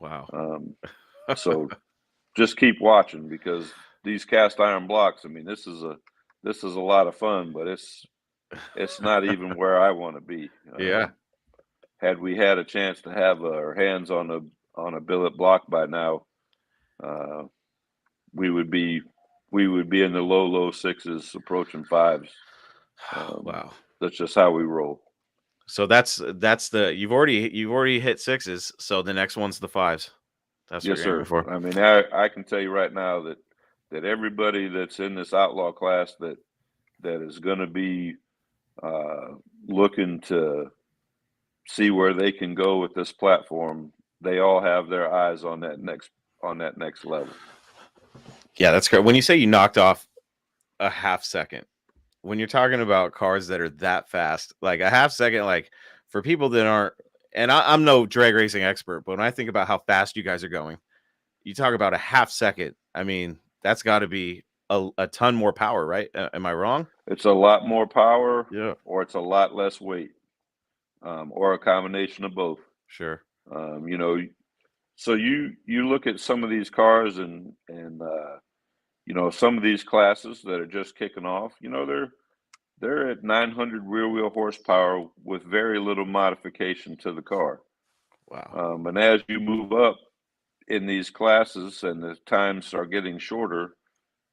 Wow. So just keep watching, because these cast iron blocks. I mean, this is a lot of fun, but it's not even where I want to be. Yeah. Had we had a chance to have our hands on a billet block by now, uh, we would be in the low sixes, approaching fives. Wow. That's just how we roll. So that's the you've already hit sixes. So the next one's the fives. That's what Yes, you're aiming sir. for. I mean, I can tell you right now that everybody that's in this outlaw class that is going to be uh, looking to see where they can go with this platform, they all have their eyes on that next level. Yeah, that's great. When you say you knocked off a half second, when you're talking about cars that are that fast, like a half second, like for people that aren't, and I'm no drag racing expert, but when I think about how fast you guys are going, you talk about a half second. I mean, that's got to be a ton more power, right? Am I wrong? It's a lot more power, Yeah, or it's a lot less weight, or a combination of both. sure. Um, you know, so you look at some of these cars, and some of these classes that are just kicking off. They're at 900 rear wheel horsepower with very little modification to the car. Wow. And as you move up in these classes and the times are getting shorter,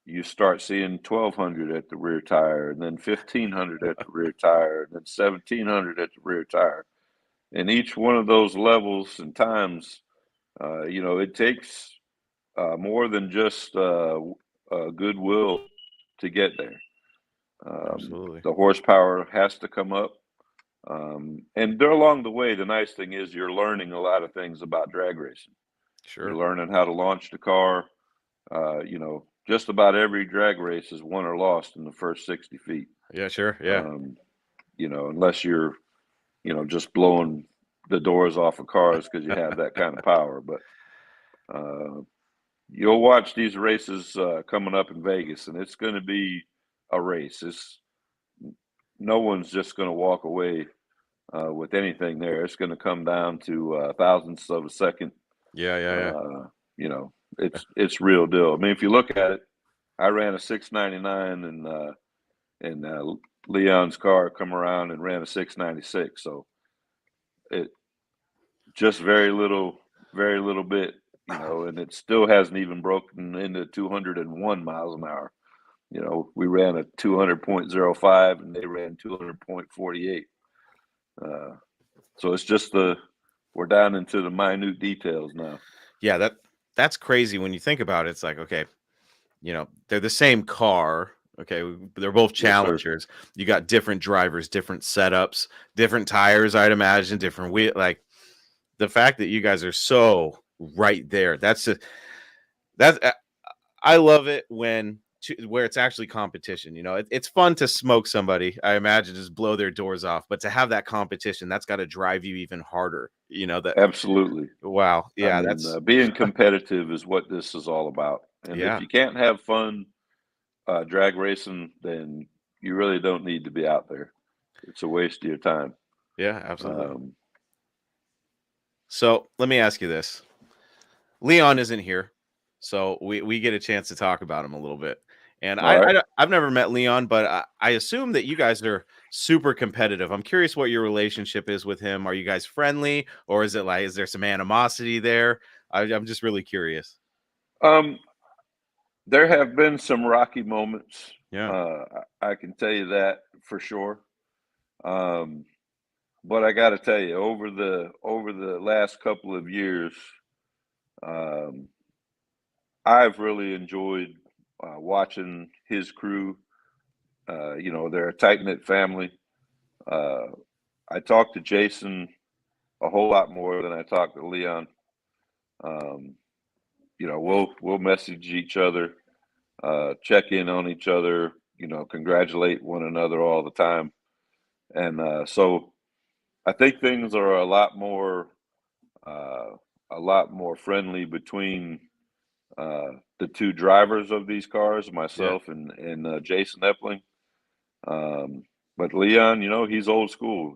you start seeing 1,200 at the rear tire, and then 1,500 at the rear tire, and then 1,700 at the rear tire. And each one of those levels and times, it takes more than just goodwill to get there. Absolutely. The horsepower has to come up. And they're along the way. The nice thing is you're learning a lot of things about drag racing. You're Sure. learning how to launch the car. Just about every drag race is won or lost in the first 60 feet. Yeah, sure. Yeah. Um, Unless you're, just blowing the doors off of cars because you have that kind of power. But uh, you'll watch these races coming up in Vegas, and it's going to be a race. No one's just going to walk away with anything there. It's going to come down to thousandths of a second. Yeah, yeah, yeah. It's real deal. I mean, if you look at it, I ran a 699 and Leon's car come around and ran a 696. So it just very little bit, and it still hasn't even broken into 201 miles an hour. We ran a 200.05 and they ran 200.48. So it's just we're down into the minute details now. Yeah, that's crazy when you think about it. It's like, okay, they're the same car. Okay, they're both Yes, sir. challengers. You got different drivers, different setups, different tires, I'd imagine, different wheel. Like the fact that you guys are so right there. That's I love it where it's actually competition. It's fun to smoke somebody, I imagine, just blow their doors off, but to have that competition, that's got to drive you even harder. That Absolutely. wow, I yeah, mean, that's being competitive is what this is all about. And if yeah, you can't have fun drag racing, then you really don't need to be out there. It's a waste of your time. yeah, absolutely. Um, So let me ask you this: Leon isn't here, so we get a chance to talk about him a little bit. And all right. I've never met Leon, but I assume that you guys are super competitive. I'm curious what your relationship is with him. Are you guys friendly, or is there some animosity there? I'm just really curious. Um, there have been some rocky moments. Yeah, I can tell you that for sure. Um, but I got to tell you, over the last couple of years, um, I've really enjoyed watching his crew. They're a tight knit family. Uh, I talk to Jason a whole lot more than I talk to Leon. Um, we'll message each other, check in on each other, congratulate one another all the time, and so I think things are uh, a lot more friendly between uh, the two drivers of these cars, yeah, myself and Jason Epling. Um, but Leon, he's old school.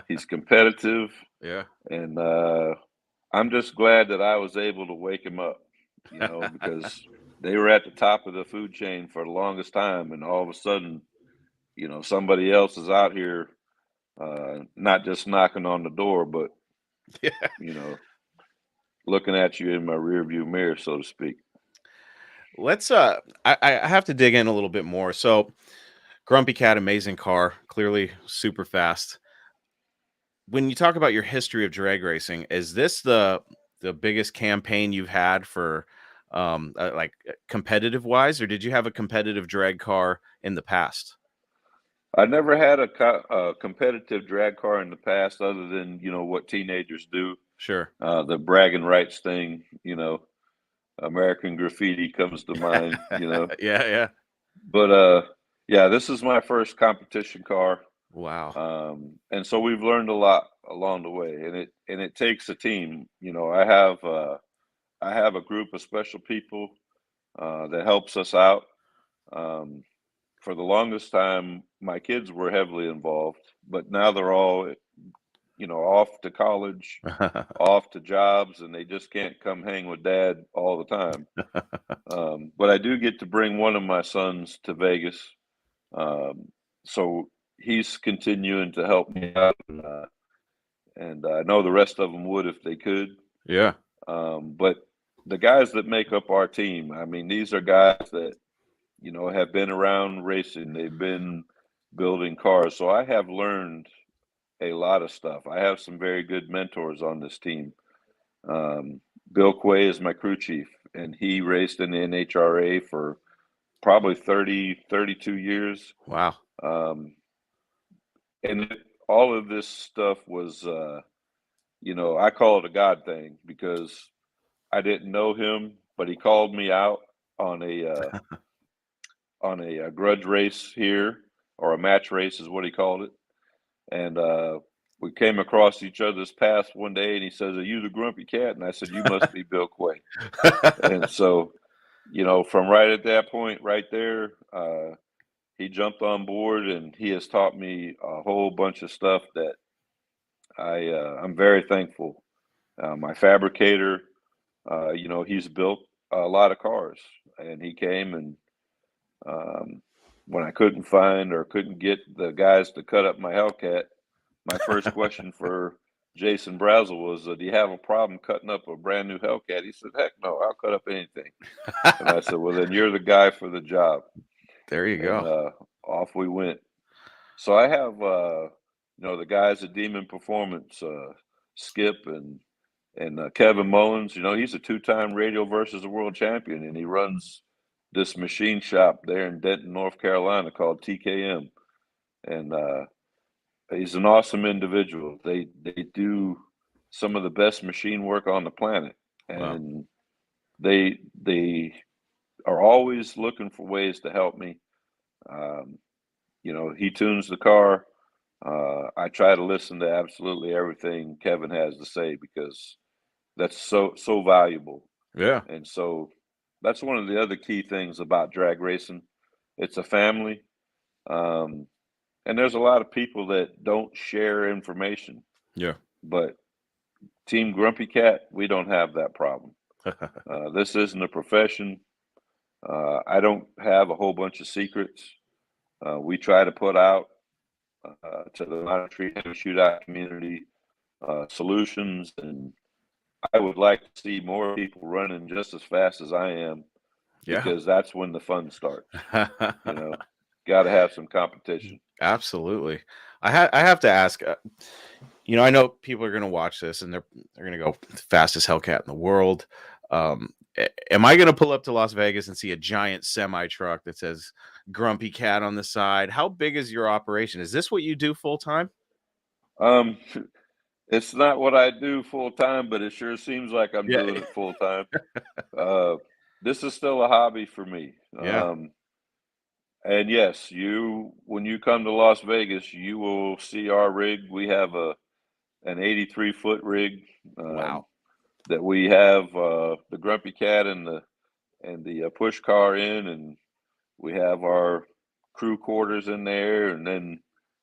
He's competitive, yeah. and I'm just glad that I was able to wake him up. Because they were at the top of the food chain for the longest time, and all of a sudden, somebody else is out here, not just knocking on the door, but Yeah. you know, looking at you in my rearview mirror, so to speak. Let's I have to dig in a little bit more. So Grumpy Cat, amazing car, clearly super fast. When you talk about your history of drag racing, is this the biggest campaign you've had for competitive wise, or did you have a competitive drag car in the past? I never had a competitive drag car in the past, other than what teenagers do, Sure. the bragging rights thing. American Graffiti comes to mind. Yeah, yeah. But yeah, this is my first competition car, Wow. and so we've learned a lot along the way, and it takes a team. I have a group of special people that helps us out. Um, for the longest time, my kids were heavily involved, but now they're all, off to college, off to jobs, and they just can't come hang with dad all the time. But I do get to bring one of my sons to Vegas. Um, so he's continuing to help me out, and I know the rest of them would if they could. Yeah. But the guys that make up our team, I mean, these are guys that have been around racing. They've been building cars. So I have learned a lot of stuff. I have some very good mentors on this team. Um, Bill Quay is my crew chief, and he raced in the NHRA for probably 30, 32 years. Wow. Um, and all of this stuff was, I call it a God thing because I didn't know him, but he called me out on a grudge race here, or a match race is what he called it. And we came across each other's paths one day, and he says, "Are you the Grumpy Cat?" And I said, "You must be Bill Quay." And so, from right at that point, right there, he jumped on board, and he has taught me a whole bunch of stuff that I'm very thankful. My fabricator, he's built a lot of cars, and he came and when I couldn't find or couldn't get the guys to cut up my Hellcat, my first question for Jason Brazel was, "Do you have a problem cutting up a brand new Hellcat?" He said, "Heck no, I'll cut up anything." And I said, "Well, then you're the guy for the job." There you And go. off we went. So I have, the guys at Demon Performance, Skip and Kevin Mullins. He's a two-time Radio versus the World champion, and he runs this machine shop there in Denton, North Carolina called TKM. And he's an awesome individual. They do some of the best machine work on the planet, Wow. and they are always looking for ways to help me. He tunes the car. I try to listen to absolutely everything Kevin has to say because that's so valuable. Yeah. And so that's one of the other key things about drag racing. It's a family. And there's a lot of people that don't share information, Yeah. but Team Grumpy Cat, we don't have that problem. This isn't a profession. I don't have a whole bunch of secrets. We try to put out to the minor tree heavy shootout community solutions, and I would like to see more people running just as fast as I am, Yeah. because that's when the fun starts. Got to have some competition. Absolutely. I have to ask. I know people are going to watch this and they're going to go fastest Hellcat in the world. Am I going to pull up to Las Vegas and see a giant semi truck that says Grumpy Cat on the side? How big is your operation? Is this what you do full time? It's not what I do full time, but it sure seems like I'm Yeah. doing it full time. This is still a hobby for me. Yeah. And yes, when you come to Las Vegas, you will see our rig. We have an 83-foot rig Wow. that we have the Grumpy Cat and the push car in, and we have our crew quarters in there, and then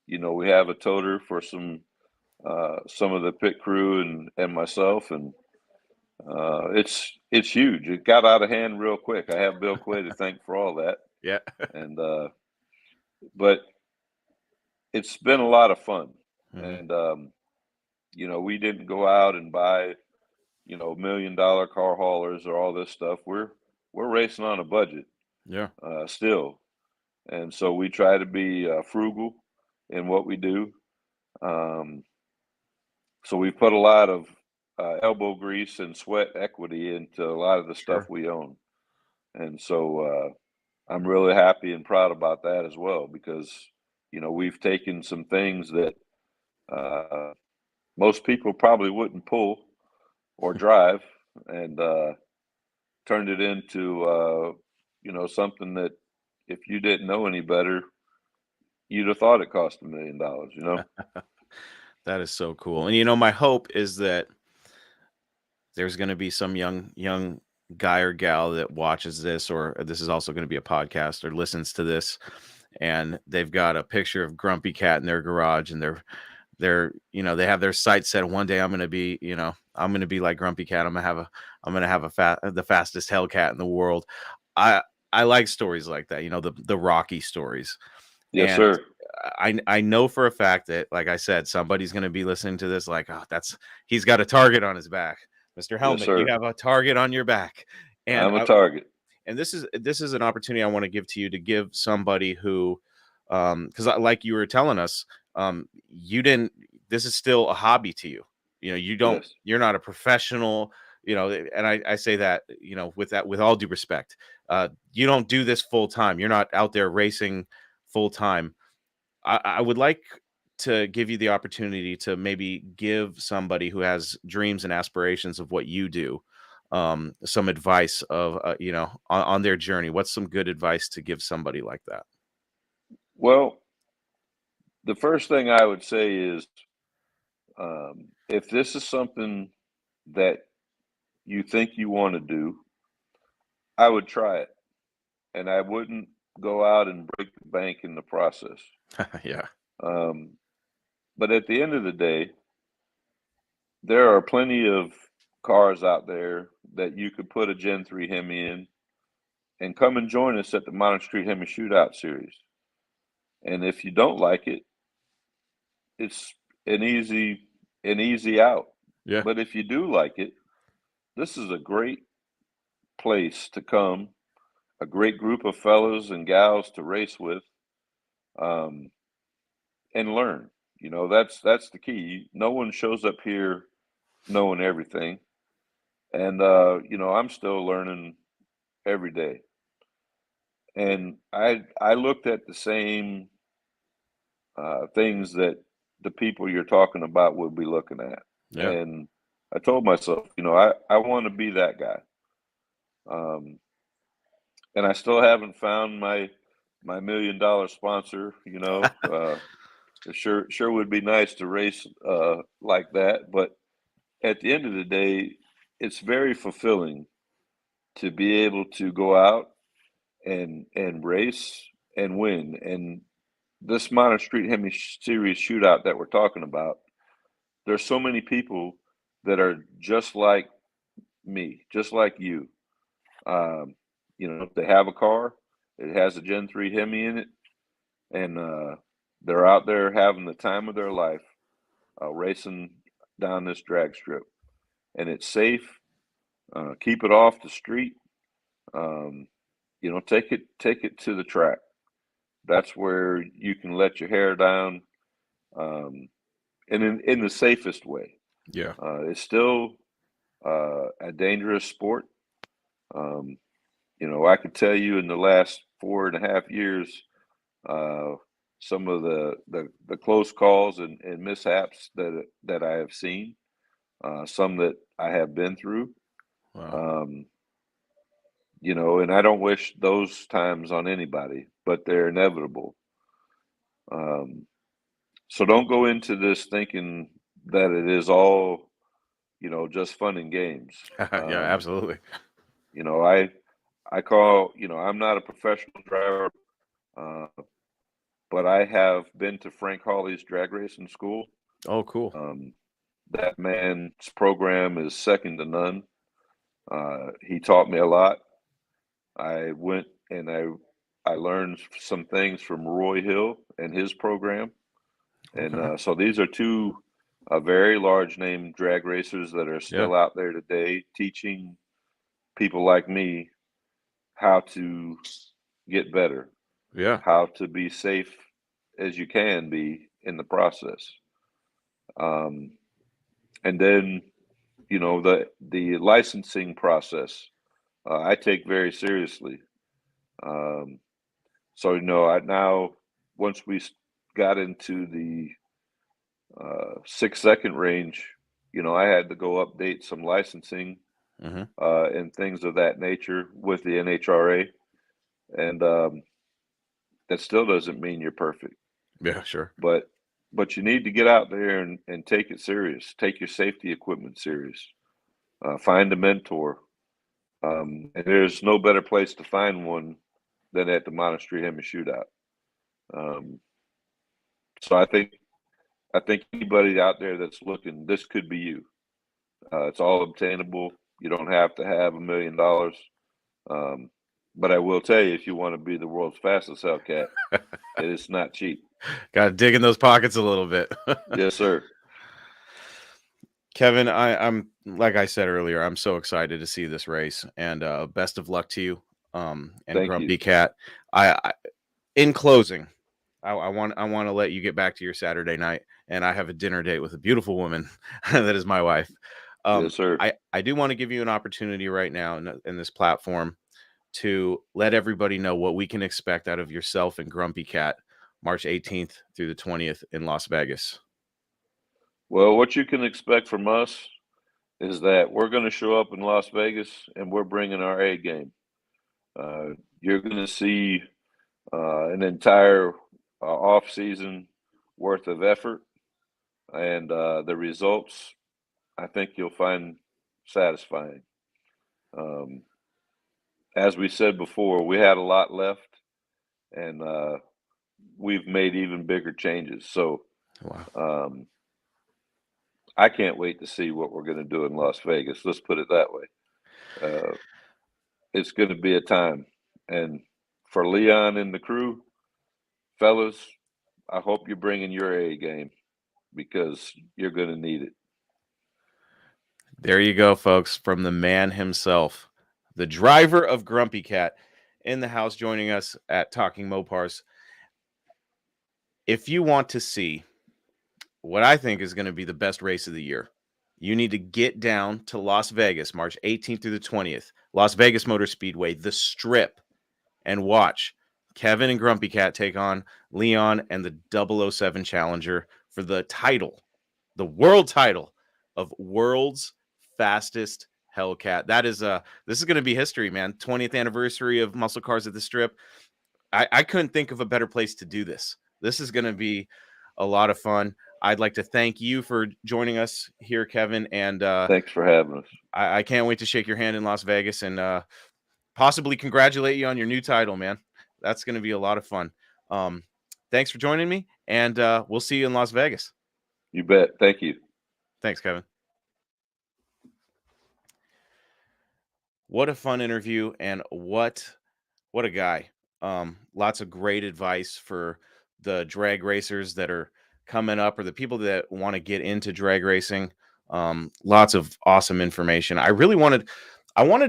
we have a toter for some of the pit crew and myself, and it's huge. It got out of hand real quick. I have Bill Quay to thank for all that. Yeah. And but it's been a lot of fun. Mm-hmm. And we didn't go out and buy $1 million car haulers or all this stuff. We're racing on a budget Yeah. still, and so we try to be frugal in what we do. Um, so we put a lot of elbow grease and sweat equity into a lot of the stuff Sure. we own, and so I'm really happy and proud about that as well, because we've taken some things that most people probably wouldn't pull or drive, and turned it into something that if you didn't know any better, you'd have thought it cost $1 million. That is so cool. And my hope is that there's going to be some young guy or gal that watches this, or this is also going to be a podcast, or listens to this, and they've got a picture of Grumpy Cat in their garage, and they have their sights set. One day I'm going to be like Grumpy Cat. I'm going to have the fastest Hellcat in the world. I like stories like that, the Rocky stories. Yes, And sir. I know for a fact that, like I said, somebody's going to be listening to this like, oh, he's got a target on his back. Mr. Yes, Helmick, you sir. have a target on your back. And I'm a target. and this is an opportunity I want to give to you, to give somebody who, because like you were telling us, this is still a hobby to you. Yes. You're not a professional. and I say that, with all due respect, you don't do this full time. You're not out there racing full time. I would like to give you the opportunity to maybe give somebody who has dreams and aspirations of what you do, some advice of, on their journey. What's some good advice to give somebody like that? Well, the first thing I would say is, if this is something that you think you want to do, I would try it, and I wouldn't go out and break the bank in the process. Yeah. But at the end of the day, there are plenty of cars out there that you could put a Gen 3 Hemi in and come and join us at the Modern Street Hemi Shootout Series. And if you don't like it, it's an easy out. Yeah. But if you do like it, this is a great place to come, a great group of fellows and gals to race with, and learn. That's the key. No one shows up here knowing everything. And I'm still learning every day. And I looked at the same things that the people you're talking about would be looking at. Yeah. And I told myself, I want to be that guy. And I still haven't found my $1 million sponsor. It sure would be nice to race like that. But at the end of the day, it's very fulfilling to be able to go out and race and win. And this Modern Street Hemi Series shootout that we're talking about, there's so many people that are just like me, just like you. They have a car, it has a Gen 3 Hemi in it, and they're out there having the time of their life, racing down this drag strip. And it's safe. Keep it off the street. Take it to the track. That's where you can let your hair down, and in the safest way. Yeah. It's still a dangerous sport. I could tell you in the last 4.5 years, some of the close calls and mishaps that I have seen, some that I have been through. Wow. And I don't wish those times on anybody, but they're inevitable. So don't go into this thinking that it is all, just fun and games. Yeah, absolutely. I call, I'm not a professional driver, but I have been to Frank Hawley's drag racing school. Oh, cool. That man's program is second to none. He taught me a lot. I went and I learned some things from Roy Hill and his program. And Okay. so these are two very large name drag racers that are still out there today teaching people like me how to get better, how to be safe as you can be in the process. And then, the licensing process, I take very seriously. So, now once we got into the 6-second range, I had to go update some licensing and things of that nature with the NHRA. And that still doesn't mean you're perfect. Yeah, sure. But you need to get out there and take it serious. Take your safety equipment serious. Find a mentor. And there's no better place to find one than at the Modern Street Hemi Shootout. So I think anybody out there that's looking, this could be you. It's all obtainable. You don't have to have $1 million. But I will tell you, if you want to be the world's fastest Hellcat, it's not cheap. Got to dig in those pockets a little bit. Yes, sir. Kevin, I'm like I said earlier, I'm so excited to see this race, and best of luck to you. And GRMPYCAT. In closing, I want to let you get back to your Saturday night, and I have a dinner date with a beautiful woman that is my wife. Yes, sir. I do want to give you an opportunity right now in this platform to let everybody know what we can expect out of yourself and Grumpy Cat March 18th through the 20th in Las Vegas. Well, what you can expect from us is that we're going to show up in Las Vegas and we're bringing our A game. You're going to see an entire off season worth of effort, and the results I think you'll find satisfying. Um, as we said before, we had a lot left, and we've made even bigger changes. So Wow. um, I can't wait to see what we're going to do in Las Vegas. Let's put it that way. It's going to be a time. And for Leon and the crew, fellas, I hope you're bringing your A game because you're going to need it. There you go, folks, from the man himself, the driver of Grumpy Cat in the house joining us at Talking Mopars. If you want to see what I think is going to be the best race of the year, you need to get down to Las Vegas, March 18th through the 20th, Las Vegas Motor Speedway, the Strip, and watch Kevin and Grumpy Cat take on Leon and the 007 Challenger for the title, the world title of World's Fastest Hellcat. This is going to be history, man. 20th anniversary of Muscle Cars at the Strip. I couldn't think of a better place to do this. This is going to be a lot of fun. I'd like to thank you for joining us here, Kevin, and Thanks for having us. I can't wait to shake your hand in Las Vegas and possibly congratulate you on your new title, man. That's going to be a lot of fun. Thanks for joining me, and we'll see you in Las Vegas. You bet. Thank you. Thanks, Kevin. What a fun interview, and what a guy. Lots of great advice for the drag racers that are coming up or the people that want to get into drag racing. Lots of awesome information. I wanted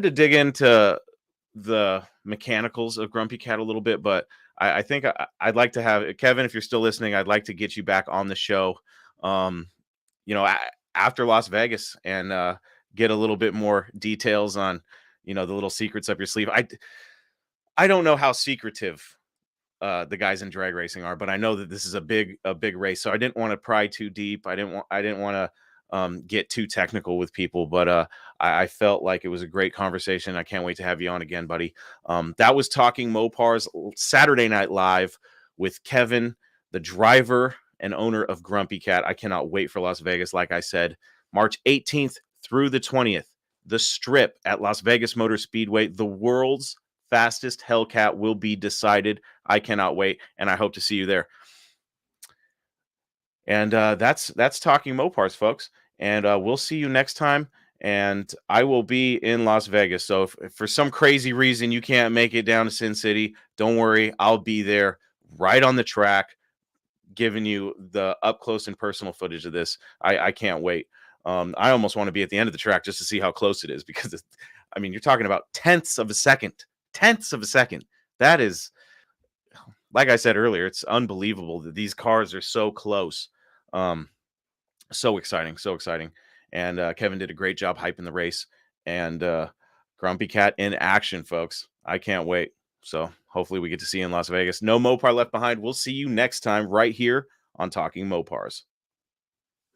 to dig into the mechanicals of Grumpy Cat a little bit, but I think I'd like to have Kevin, if you're still listening, I'd like to get you back on the show, after Las Vegas and get a little bit more details on, the little secrets up your sleeve. I don't know how secretive the guys in drag racing are, but I know that this is a big race, so I didn't want to pry too deep. I didn't want to get too technical with people, but I felt like it was a great conversation. I can't wait to have you on again, buddy. That was Talking Mopars Saturday Night Live with Kevin, the driver and owner of Grumpy Cat. I cannot wait for Las Vegas. Like I said, March 18th through the 20th, the Strip at Las Vegas Motor Speedway, the world's fastest Hellcat will be decided. I cannot wait, and I hope to see you there. And that's Talking Mopars, folks. And we'll see you next time. And I will be in Las Vegas. So if for some crazy reason you can't make it down to Sin City, don't worry. I'll be there right on the track, giving you the up close and personal footage of this. I can't wait. I almost want to be at the end of the track just to see how close it is, because you're talking about tenths of a second. That is, like I said earlier, it's unbelievable that these cars are so close. So exciting. And Kevin did a great job hyping the race, and Grumpy Cat in action, folks. I can't wait. So hopefully we get to see you in Las Vegas. No Mopar left behind. We'll see you next time right here on Talking Mopars.